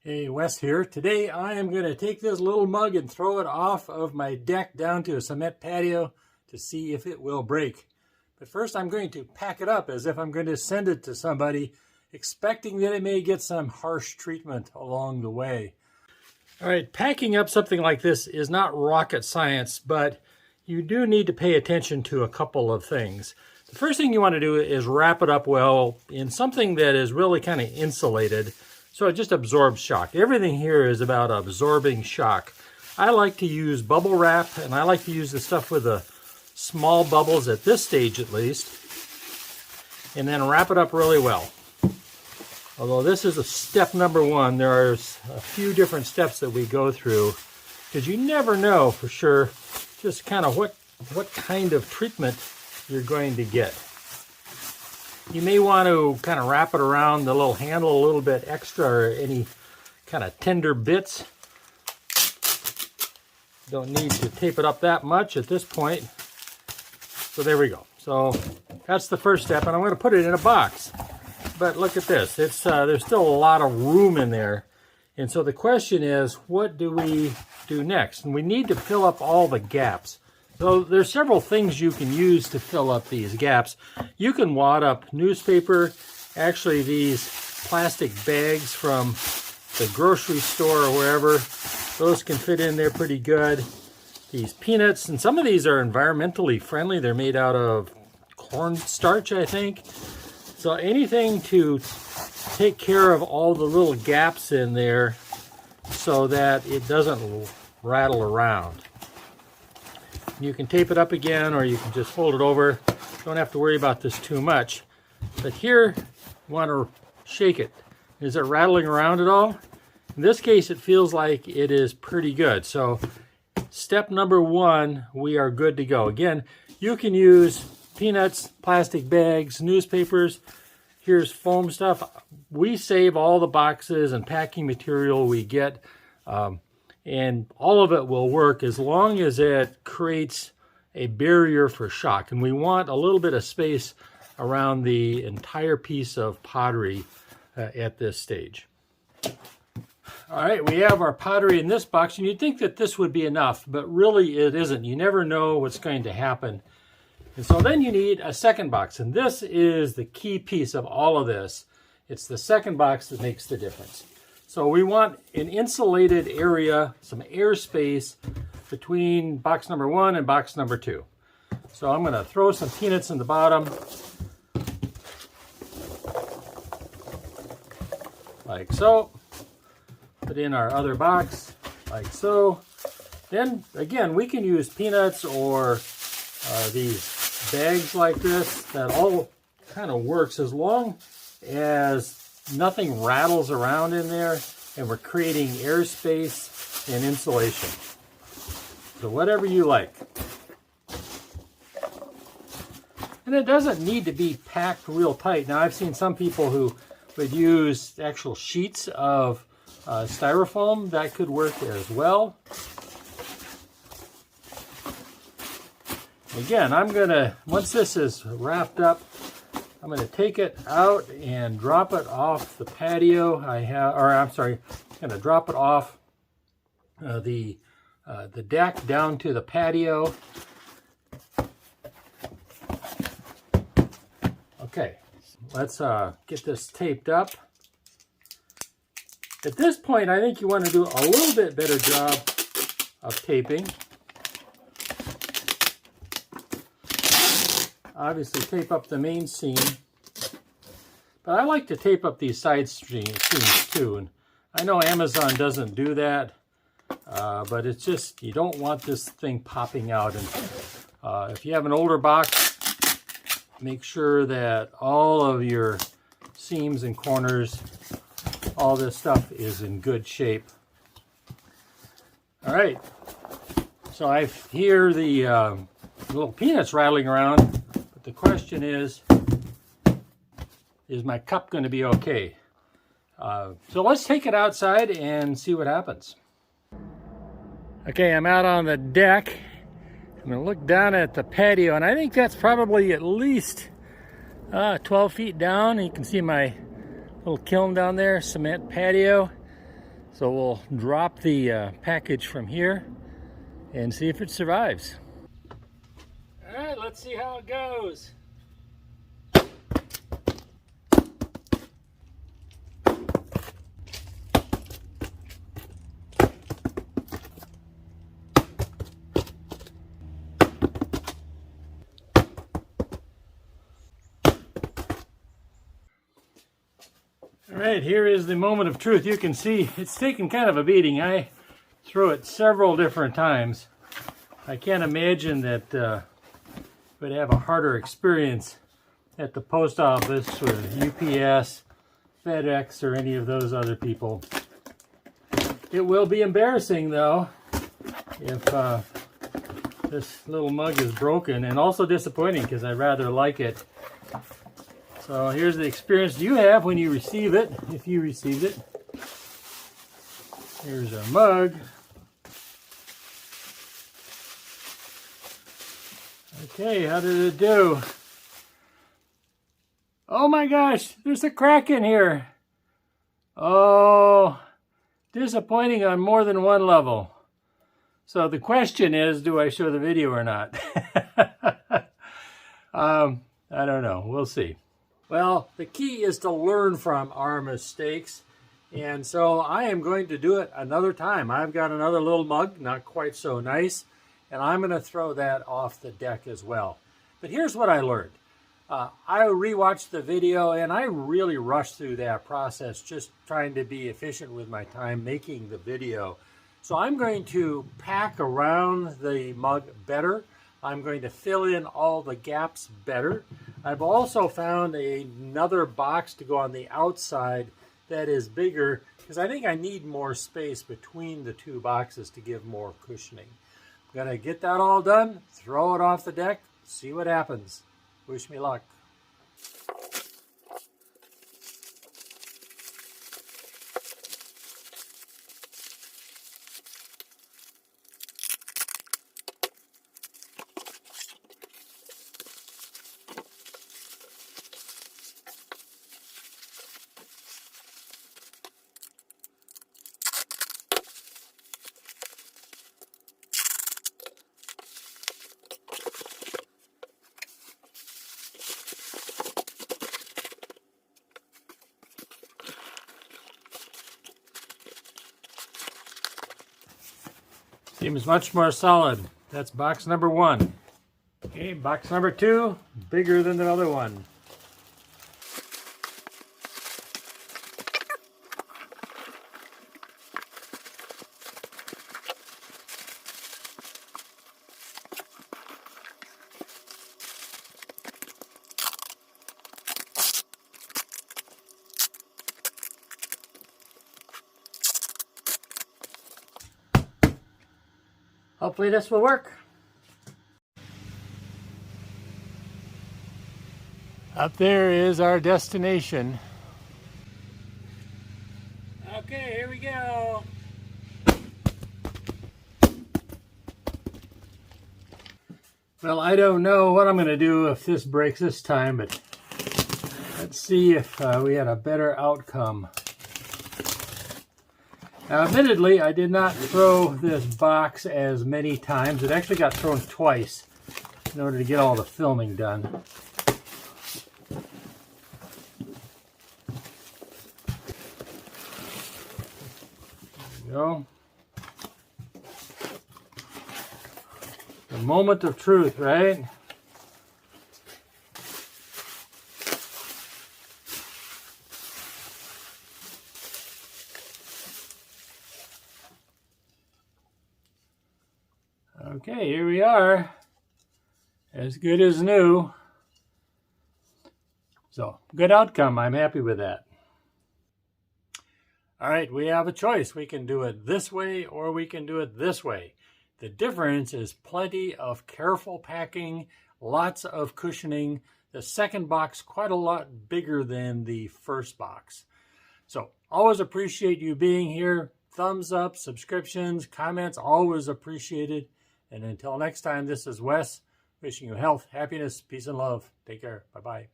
Hey, Wes here. Today I am going to take this little mug and throw it off of my deck down to a cement patio to see if it will break. But first I'm going to pack it up as if I'm going to send it to somebody, expecting that it may get some harsh treatment along the way. All right, packing up something like this is not rocket science, but you do need to pay attention to a couple of things. The first thing you want to do is wrap it up well in something that is really kind of insulated, so it just absorbs shock. Everything here is about absorbing shock. I like to use bubble wrap, and I like to use the stuff with the small bubbles at this stage at least, and then wrap it up really well. Although this is a step number one, there are a few different steps that we go through, because you never know for sure just kind of what kind of treatment you're going to get. You may want to kind of wrap it around the little handle a little bit extra, or any kind of tender bits. Don't need to tape it up that much at this point. So there we go. So that's the first step, and I'm going to put it in a box. But look at this. It's there's still a lot of room in there. And so the question is, what do we do next? And we need to fill up all the gaps. So there's several things you can use to fill up these gaps. You can wad up newspaper. Actually, these plastic bags from the grocery store or wherever, those can fit in there pretty good. These peanuts, and some of these are environmentally friendly. They're made out of cornstarch, I think. So anything to take care of all the little gaps in there so that it doesn't rattle around. You can tape it up again, or you can just fold it over. Don't have to worry about this too much. But here, you want to shake it. Is it rattling around at all? In this case, it feels like it is pretty good. So step number one, we are good to go. Again, you can use peanuts, plastic bags, newspapers. Here's foam stuff. We save all the boxes and packing material we get. And all of it will work as long as it creates a barrier for shock. And we want a little bit of space around the entire piece of pottery at this stage. All right, we have our pottery in this box, and you'd think that this would be enough, but really it isn't. You never know what's going to happen. And so then you need a second box, and this is the key piece of all of this. It's the second box that makes the difference. So we want an insulated area, some airspace between box number one and box number two. So I'm going to throw some peanuts in the bottom, like so. Put in our other box, like so. Then again, we can use peanuts or these bags like this. That all kind of works as long as nothing rattles around in there and we're creating airspace and insulation. So whatever you like. And it doesn't need to be packed real tight. Now I've seen some people who would use actual sheets of styrofoam. That could work as well. Again, I'm gonna, once this is wrapped up, I'm going to take it out and drop it off the patio. I'm going to drop it off the deck down to the patio. Okay, let's get this taped up. At this point, I think you want to do a little bit better job of taping. Obviously tape up the main seam, but I like to tape up these side seams too. And I know Amazon doesn't do that, but it's just, you don't want this thing popping out. And if you have an older box, make sure that all of your seams and corners, all this stuff is in good shape. All right, so I hear the little peanuts rattling around. The question is my cup going to be okay? So let's take it outside and see what happens. Okay, I'm out on the deck. I'm going to look down at the patio, and I think that's probably at least 12 feet down. You can see my little kiln down there, cement patio. So we'll drop the package from here and see if it survives. All right, let's see how it goes. All right, here is the moment of truth. You can see it's taken kind of a beating. I threw it several different times. I can't imagine that would have a harder experience at the post office with UPS, FedEx, or any of those other people. It will be embarrassing though if this little mug is broken, and also disappointing because I rather like it. So here's the experience you have when you receive it, if you received it. Here's our mug. Okay, how did it do? Oh my gosh, there's a crack in here. Oh, disappointing on more than one level. So the question is, do I show the video or not? I don't know, we'll see. Well, the key is to learn from our mistakes. And so I am going to do it another time. I've got another little mug, not quite so nice, and I'm going to throw that off the deck as well. But here's what I learned. I rewatched the video and I really rushed through that process, just trying to be efficient with my time making the video. So I'm going to pack around the mug better. I'm going to fill in all the gaps better. I've also found another box to go on the outside that is bigger because I think I need more space between the two boxes to give more cushioning. I'm going to get that all done, throw it off the deck, see what happens. Wish me luck. Seems much more solid. That's box number one. Okay, box number two, bigger than the other one. Hopefully this will work. Up there is our destination. Okay, here we go. Well, I don't know what I'm going to do if this breaks this time, but let's see if we had a better outcome. Now, admittedly, I did not throw this box as many times. It actually got thrown twice in order to get all the filming done. There we go. The moment of truth, right? Okay, here we are. As good as new. So, good outcome. I'm happy with that. All right, we have a choice. We can do it this way or we can do it this way. The difference is plenty of careful packing, lots of cushioning. The second box quite a lot bigger than the first box. So, always appreciate you being here. Thumbs up, subscriptions, comments, always appreciated. And until next time, this is Wes, wishing you health, happiness, peace, and love. Take care. Bye-bye.